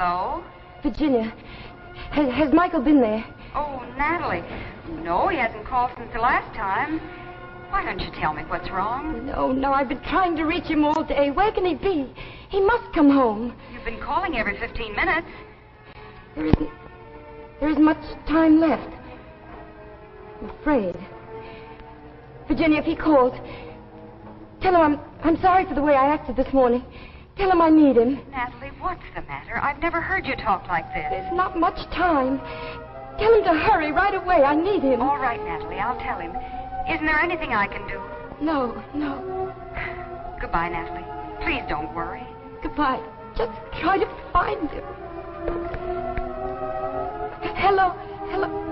Hello? Virginia, has Michael been there? Oh, Natalie. No, he hasn't called since the last time. Why don't you tell me what's wrong? No, I've been trying to reach him all day. Where can he be? He must come home. You've been calling every 15 minutes. There isn't much time left. I'm afraid. Virginia, if he calls, tell him I'm sorry for the way I acted this morning. Tell him I need him. Natalie, what's the matter? I've never heard you talk like this. There's not much time. Tell him to hurry right away. I need him. All right, Natalie, I'll tell him. Isn't there anything I can do? No. Goodbye, Natalie. Please don't worry. Goodbye. Just try to find him. Hello. Hello.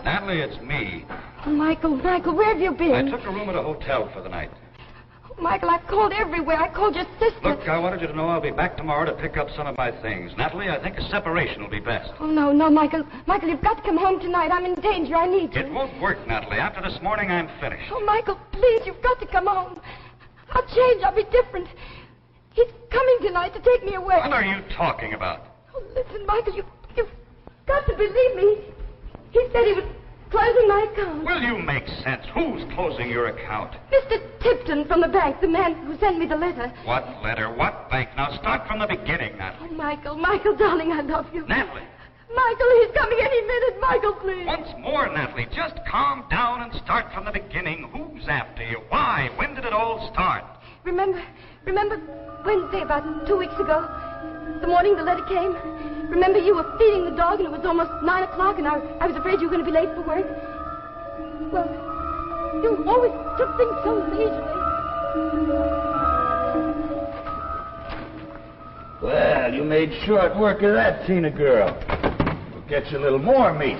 Natalie, it's me. Oh, Michael, where have you been? I took a room at a hotel for the night. Oh, Michael, I've called everywhere. I called your sister. Look, I wanted you to know I'll be back tomorrow to pick up some of my things. Natalie, I think a separation will be best. Oh, no, Michael. Michael, you've got to come home tonight. I'm in danger. I need you. It won't work, Natalie. After this morning, I'm finished. Oh, Michael, please, you've got to come home. I'll change. I'll be different. He's coming tonight to take me away. What are you talking about? Oh, listen, Michael, you've got to believe me. He said he was closing my account. Will you make sense? Who's closing your account? Mr. Tipton from the bank, the man who sent me the letter. What letter? What bank? Now start from the beginning, Natalie. Oh, Michael, darling, I love you. Natalie. Michael, he's coming any minute. Michael, please. Once more, Natalie, just calm down and start from the beginning. Who's after you? Why? When did it all start? Remember Wednesday, about 2 weeks ago? The morning the letter came? Remember you were feeding the dog and it was almost 9 o'clock and I was afraid you were going to be late for work? Well, you always took things so leisurely. Well, you made short work of that, Tina girl. We'll get you a little more meat.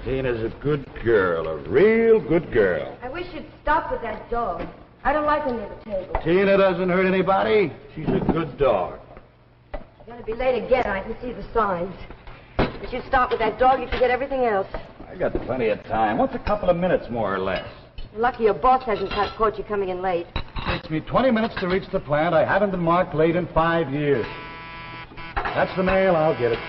Tina's a good girl, a real good girl. I wish you'd stop with that dog. I don't like her near the table. Tina doesn't hurt anybody. She's a good dog. You're going to be late again. I can see the signs. If you stop with that dog, you forget everything else. I got plenty of time. What's a couple of minutes, more or less? You're lucky your boss hasn't caught you coming in late. It takes me 20 minutes to reach the plant. I haven't been marked late in 5 years. That's the mail. I'll get it.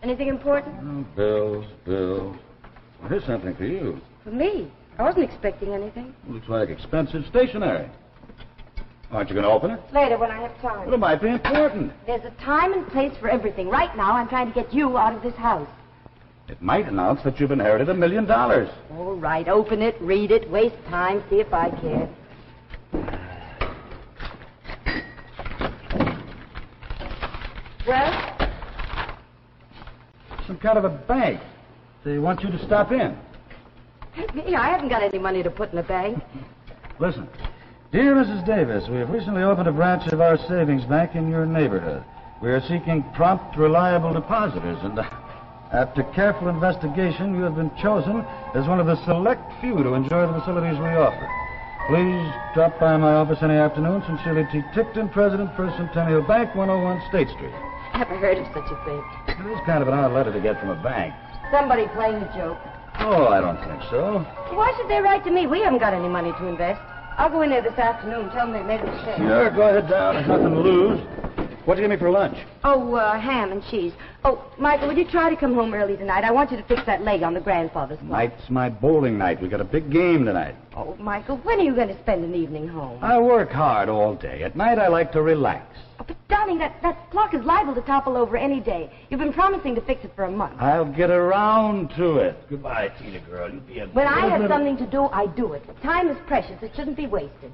Anything important? Oh, bills. Well, here's something for you. For me? I wasn't expecting anything. Looks like expensive stationery. Aren't you going to open it? Later, when I have time. Well, it might be important. There's a time and place for everything. Right now, I'm trying to get you out of this house. It might announce that you've inherited $1 million. All right, open it, read it, waste time, see if I care. Well? Some kind of a bank. They want you to stop in. Me? I haven't got any money to put in a bank. Listen. Dear Mrs. Davis, we have recently opened a branch of our savings bank in your neighborhood. We are seeking prompt, reliable depositors, and after careful investigation, you have been chosen as one of the select few to enjoy the facilities we offer. Please drop by my office any afternoon. Sincerely, T. Tipton, President, First Centennial Bank, 101 State Street. Never heard of such a thing. It is kind of an odd letter to get from a bank. Somebody playing a joke. Oh, I don't think so. Why should they write to me? We haven't got any money to invest. I'll go in there this afternoon and tell them they made a mistake. Sure, go ahead down. There's nothing to lose. What do you give me for lunch? Oh, ham and cheese. Oh, Michael, would you try to come home early tonight? I want you to fix that leg on the grandfather's clock. Tonight's my bowling night. We got a big game tonight. Oh, Michael, when are you going to spend an evening home? I work hard all day. At night, I like to relax. Oh, but, darling, that clock is liable to topple over any day. You've been promising to fix it for a month. I'll get around to it. Goodbye, Tina girl. You be a When I have little... something to do, I do it. Time is precious. It shouldn't be wasted.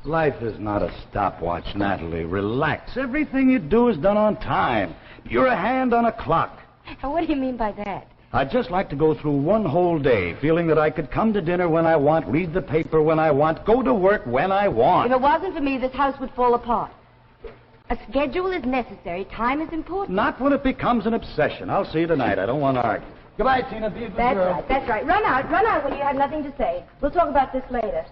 Life is not a stopwatch, Natalie. Relax. Everything you do is done on time. You're a hand on a clock. Now, what do you mean by that? I'd just like to go through one whole day feeling that I could come to dinner when I want, read the paper when I want, go to work when I want. If it wasn't for me, this house would fall apart. A schedule is necessary. Time is important. Not when it becomes an obsession. I'll see you tonight. I don't want to argue. Goodbye, Tina. Be a good girl. That's right. Run out when you have nothing to say. We'll talk about this later.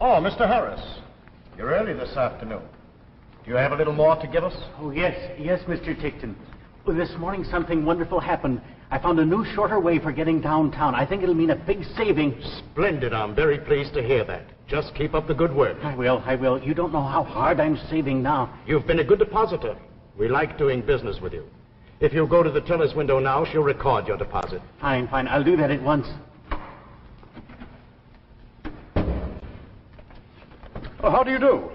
Oh, Mr. Harris, you're early this afternoon. Do you have a little more to give us? Oh, yes, Mr. Tickton. Well, this morning something wonderful happened. I found a new, shorter way for getting downtown. I think it'll mean a big saving. Splendid. I'm very pleased to hear that. Just keep up the good work. I will. You don't know how hard I'm saving now. You've been a good depositor. We like doing business with you. If you'll go to the teller's window now, she'll record your deposit. Fine. I'll do that at once. Well, how do you do?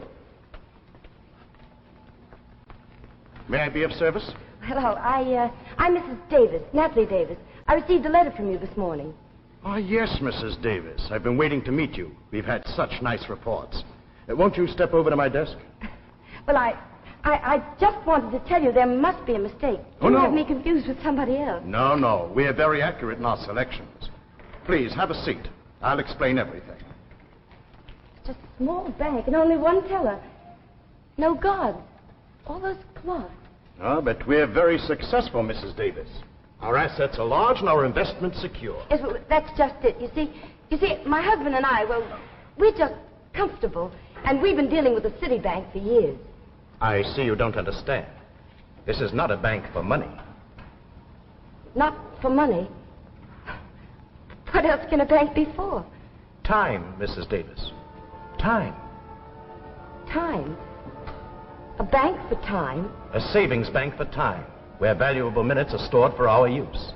May I be of service? Hello, I'm Mrs. Davis, Natalie Davis. I received a letter from you this morning. Ah, yes, Mrs. Davis. I've been waiting to meet you. We've had such nice reports. Won't you step over to my desk? Well, I just wanted to tell you there must be a mistake. Oh, You no. have me confused with somebody else. No. We're very accurate in our selections. Please, have a seat. I'll explain everything. It's a small bank and only one teller. No guards. All those cloths. Oh, but we're very successful, Mrs. Davis. Our assets are large and our investments secure. Yes, well, that's just it. You see, my husband and I, well, we're just comfortable, and we've been dealing with the city bank for years. I see you don't understand. This is not a bank for money. Not for money. What else can a bank be for? Time, Mrs. Davis. Time. Time. A bank for time. A savings bank for time, where valuable minutes are stored for our use.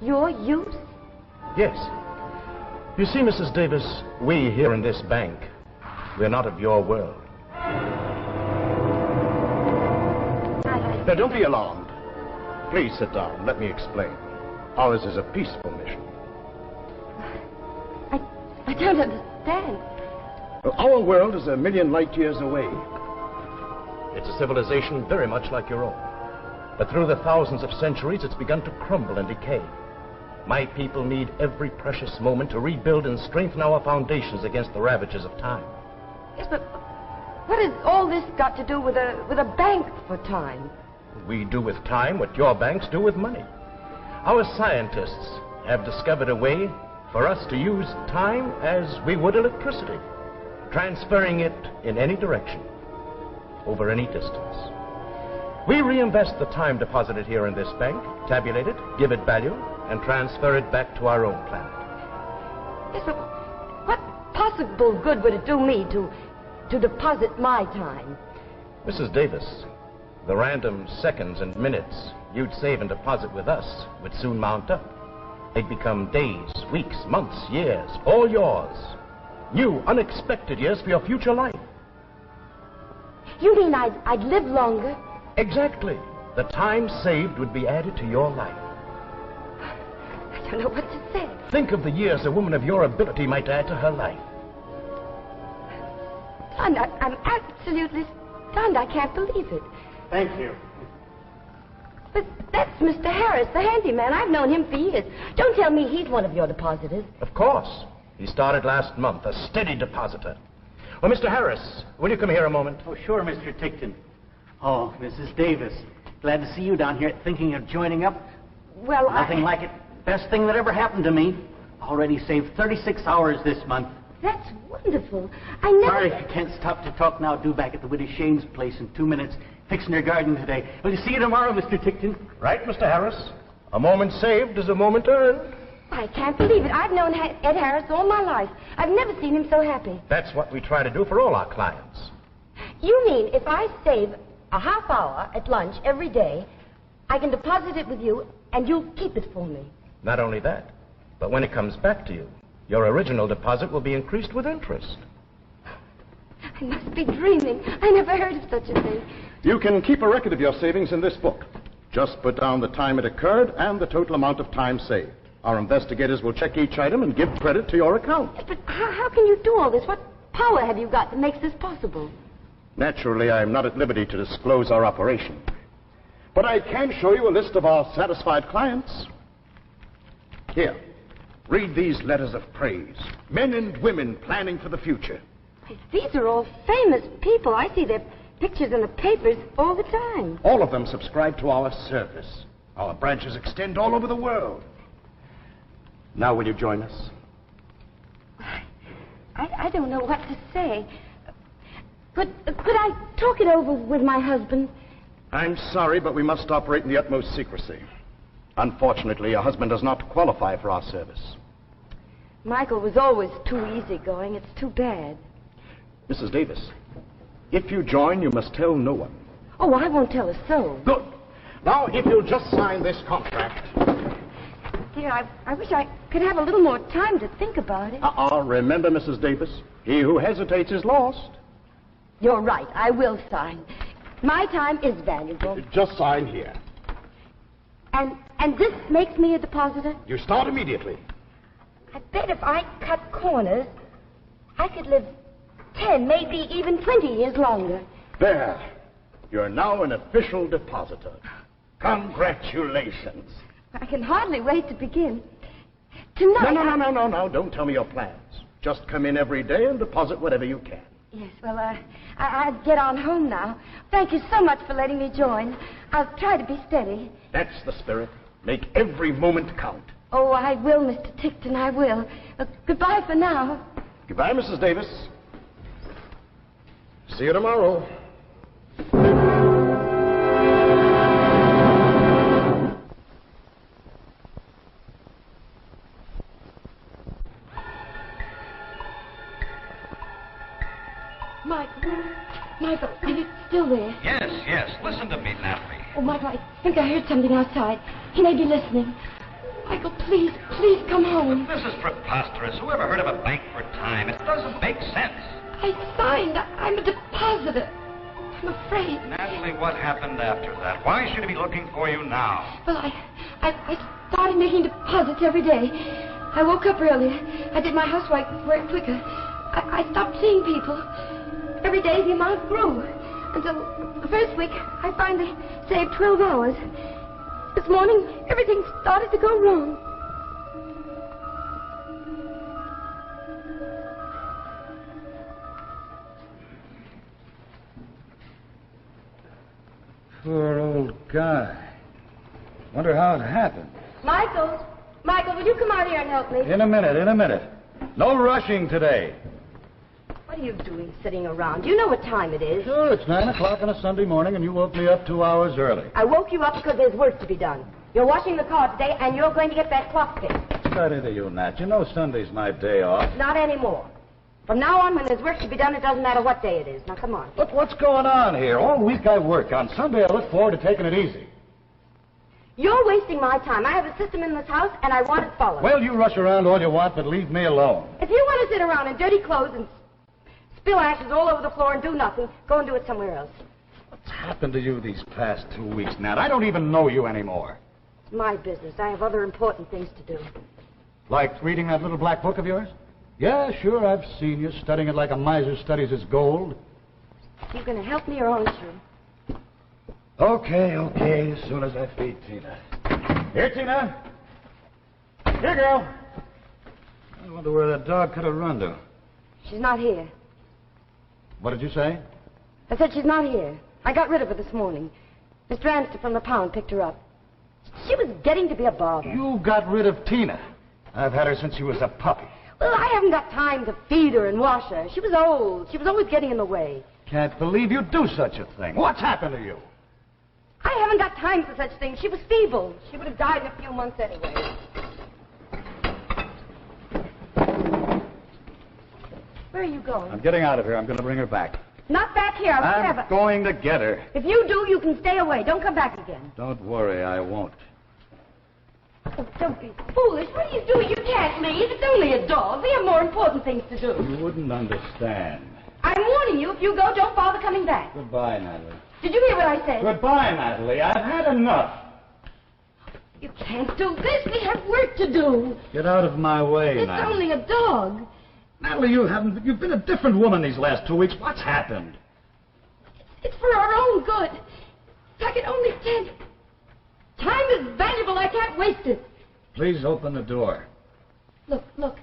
Your use? Yes. You see, Mrs. Davis, we here in this bank, we're not of your world. Now, don't be alarmed. Please sit down. Let me explain. Ours is a peaceful mission. I don't understand. Our world is 1,000,000 light years away. It's a civilization very much like your own. But through the thousands of centuries, it's begun to crumble and decay. My people need every precious moment to rebuild and strengthen our foundations against the ravages of time. Yes, but what has all this got to do with a bank for time? We do with time what your banks do with money. Our scientists have discovered a way for us to use time as we would electricity, transferring it in any direction, over any distance. We reinvest the time deposited here in this bank, tabulate it, give it value, and transfer it back to our own planet. Yes, but what possible good would it do me to deposit my time? Mrs. Davis, the random seconds and minutes you'd save and deposit with us would soon mount up. They'd become days, weeks, months, years, all yours. New, unexpected years for your future life. You mean I'd live longer? Exactly. The time saved would be added to your life. I don't know what to say. Think of the years a woman of your ability might add to her life. Stunned. I'm absolutely stunned. I can't believe it. Thank you. But that's Mr. Harris, the handyman. I've known him for years. Don't tell me he's one of your depositors. Of course. He started last month, a steady depositor. Well, Mr. Harris, will you come here a moment? Oh, sure, Mr. Tickton. Oh, Mrs. Davis. Glad to see you down here thinking of joining up. Well, Nothing like it. Best thing that ever happened to me. Already saved 36 hours this month. That's wonderful. I never... Sorry if you can't stop to talk now. Due back at the Widow Shane's place in 2 minutes. Fixing her garden today. Will you see you tomorrow, Mr. Tickton? Right, Mr. Harris. A moment saved is a moment earned. I can't believe it. I've known Ed Harris all my life. I've never seen him so happy. That's what we try to do for all our clients. You mean if I save a half hour at lunch every day, I can deposit it with you and you'll keep it for me? Not only that, but when it comes back to you, Your original deposit will be increased with interest. I must be dreaming. I never heard of such a thing. You can keep a record of your savings in this book. Just put down the time it occurred and the total amount of time saved. Our investigators will check each item and give credit to your account. But how can you do all this? What power have you got that makes this possible? Naturally, I am not at liberty to disclose our operation. But I can show you a list of our satisfied clients. Here, read these letters of praise. Men and women planning for the future. These are all famous people. I see their pictures in the papers all the time. All of them subscribe to our service. Our branches extend all over the world. Now will you join us? I don't know what to say. Could I talk it over with my husband? I'm sorry, but we must operate in the utmost secrecy. Unfortunately, your husband does not qualify for our service. Michael was always too easygoing. It's too bad. Mrs. Davis, if you join, you must tell no one. Oh, I won't tell a soul. Good. Now, if you'll just sign this contract. Dear, I wish I could have a little more time to think about it. Remember, Mrs. Davis, he who hesitates is lost. You're right. I will sign. My time is valuable. Just sign here. And this makes me a depositor? You start immediately. I bet if I cut corners, I could live 10, maybe even 20 years longer. There. You're now an official depositor. Congratulations. I can hardly wait to begin. Tonight... No. Don't tell me your plans. Just come in every day and deposit whatever you can. Yes, well, I'll get on home now. Thank you so much for letting me join. I'll try to be steady. That's the spirit. Make every moment count. Oh, I will, Mr. Tickton, I will. Goodbye for now. Goodbye, Mrs. Davis. See you tomorrow. Michael, are you still there? Yes. Listen to me, Natalie. Oh, Michael, I think I heard something outside. He may be listening. Michael, please come home. This is preposterous. Who ever heard of a bank for time? It doesn't make sense. I signed. I'm a depositor. I'm afraid. Natalie, what happened after that? Why should he be looking for you now? Well, I started making deposits every day. I woke up earlier. I did my housework quicker. I stopped seeing people. Every day the amount grew. Until the first week, I finally saved 12 hours. This morning, everything started to go wrong. Poor old guy. Wonder how it happened. Michael, will you come out here and help me? In a minute. No rushing today. What are you doing sitting around? You know what time it is. Sure, it's 9 o'clock on a Sunday morning, and you woke me up 2 hours early. I woke you up because there's work to be done. You're washing the car today, and you're going to get that clock fixed. What's that into you, Nat? You know Sunday's my day off. Not anymore. From now on, when there's work to be done, it doesn't matter what day it is. Now, come on. Look, what's going on here? All week I work. On Sunday I look forward to taking it easy. You're wasting my time. I have a system in this house, and I want it followed. Well, you rush around all you want, but leave me alone. If you want to sit around in dirty clothes and spill ashes all over the floor and do nothing, go and do it somewhere else. What's happened to you these past 2 weeks, Nat? I don't even know you anymore. It's my business. I have other important things to do. Like reading that little black book of yours? Yeah, sure, I've seen you studying it like a miser studies his gold. You going to help me or aren't you? Okay, as soon as I feed Tina. Here, Tina. Here, girl. I wonder where that dog could have run to. She's not here. What did you say? I said she's not here. I got rid of her this morning. Mr. Anster from the pound picked her up. She was getting to be a bother. You got rid of Tina. I've had her since she was a puppy. Well, I haven't got time to feed her and wash her. She was old. She was always getting in the way. Can't believe you'd do such a thing. What's happened to you? I haven't got time for such things. She was feeble. She would have died in a few months anyway. Where are you going? I'm getting out of here. I'm going to bring her back. Not back here. I'm going to get her. If you do, you can stay away. Don't come back again. Don't worry, I won't. Oh, don't be foolish. What are you doing? You can't leave. It's only a dog. We have more important things to do. You wouldn't understand. I'm warning you. If you go, don't bother coming back. Goodbye, Natalie. Did you hear what I said? Goodbye, Natalie. I've had enough. You can't do this. We have work to do. Get out of my way, It's Natalie. only a dog. Natalie, you've been a different woman these last 2 weeks. What's happened? It's for our own good. If I could only tell you. Time is valuable. I can't waste it. Please open the door. Look.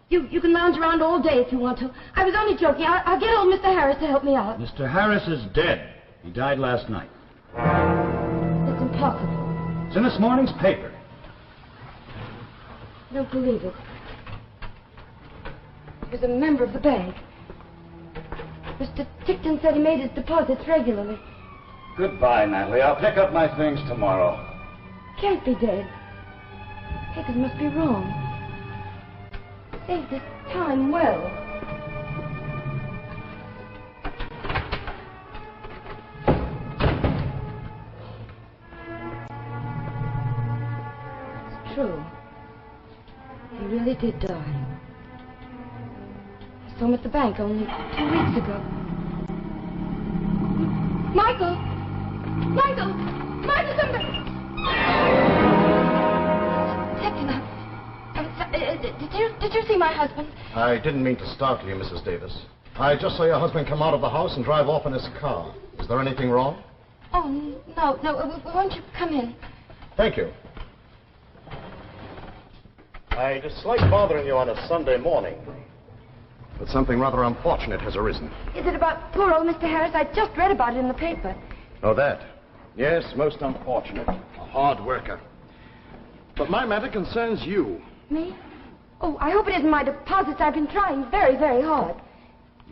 You can lounge around all day if you want to. I was only joking. I'll get old Mr. Harris to help me out. Mr. Harris is dead. He died last night. That's impossible. It's in this morning's paper. I don't believe it. He was a member of the bank. Mr. Tickton said he made his deposits regularly. Goodbye, Natalie. I'll pick up my things tomorrow. Can't be dead. Papers must be wrong. Saved his time well. It's true. He really did die. I saw him at the bank only 2 weeks ago. Michael! Somebody! Captain, did you see my husband? I didn't mean to startle you, Mrs. Davis. I just saw your husband come out of the house and drive off in his car. Is there anything wrong? Oh, no. Won't you come in? Thank you. I dislike bothering you on a Sunday morning, but something rather unfortunate has arisen. Is it about poor old Mr. Harris? I just read about it in the paper. Oh, that? Yes, most unfortunate. A hard worker. But my matter concerns you. Me? Oh, I hope it isn't my deposits. I've been trying very, very hard.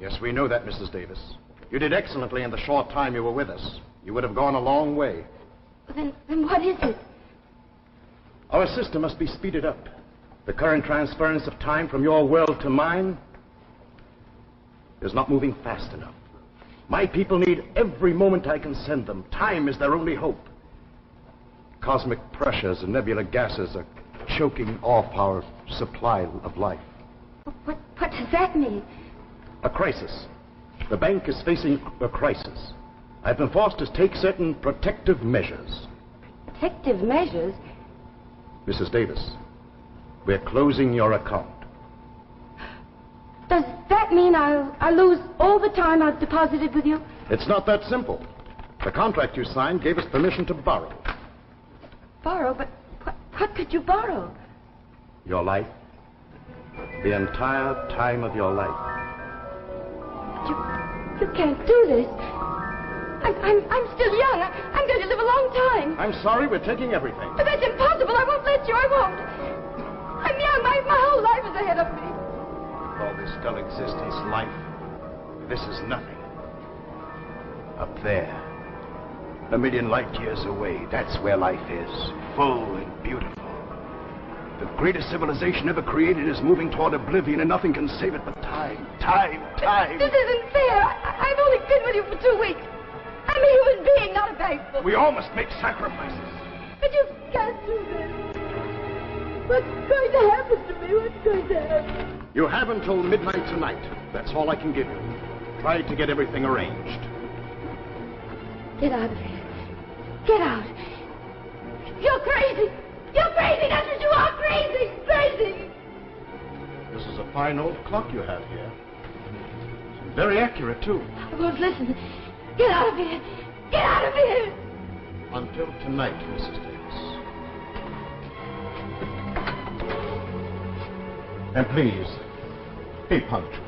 Yes, we know that, Mrs. Davis. You did excellently in the short time you were with us. You would have gone a long way. Then what is it? Our system must be speeded up. The current transference of time from your world to mine is not moving fast enough. My people need every moment I can send them. Time is their only hope. Cosmic pressures and nebula gases are choking off our supply of life. What does that mean? A crisis. The bank is facing a crisis. I've been forced to take certain protective measures. Protective measures? Mrs. Davis, we're closing your account. Does that mean I'll lose all the time I've deposited with you? It's not that simple. The contract you signed gave us permission to borrow. Borrow? But what could you borrow? Your life. The entire time of your life. You can't do this. I'm still young. I'm going to live a long time. I'm sorry, we're taking everything. But that's impossible. I won't let you. I won't. I'm young. My whole life is ahead of me. All this dull existence, life, this is nothing. Up there, a million light years away, that's where life is, full and beautiful. The greatest civilization ever created is moving toward oblivion, and nothing can save it but time. This isn't fair. I've only been with you for 2 weeks. I'm a human being, not a bank book. We all must make sacrifices. But you can't do this. What's going to happen to me? What's going to happen? You have until midnight tonight. That's all I can give you. Try to get everything arranged. Get out of here. Get out. You're crazy. You're crazy. That's what you are. Crazy. This is a fine old clock you have here. Very accurate, too. I won't listen. Get out of here. Get out of here. Until tonight, Mrs. Davis. And please, be punctual.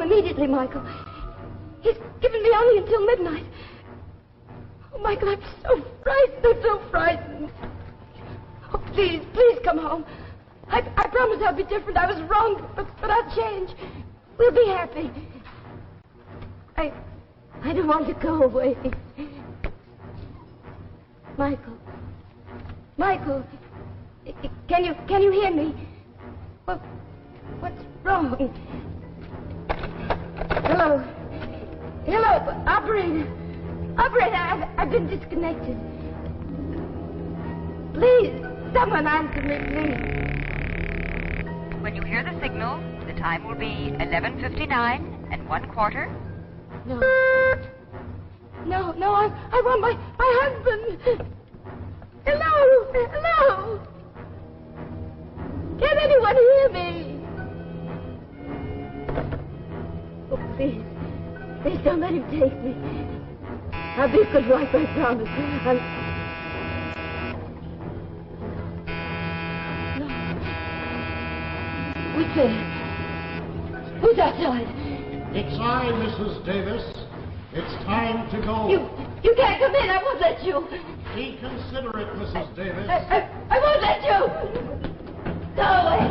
Immediately, Michael. He's given me only until midnight. Oh, Michael, I'm so frightened. Oh, please come home. I promise I'll be different. I was wrong, but I'll change. We'll be happy. I don't want to go away. Michael, can you hear me? What's wrong? Hello, operator. I've been disconnected. Please, someone answer me, please. When you hear the signal, the time will be 11:59 and 1/4. No, I want my husband. Hello. Can anyone hear me? Oh, please don't let him take me. I'll be a good wife, I promise. No. Who's there? Who's outside? It's I, Mrs. Davis. It's time to go. You can't come in. I won't let you. Be considerate, Mrs. Davis. I won't let you. Go away.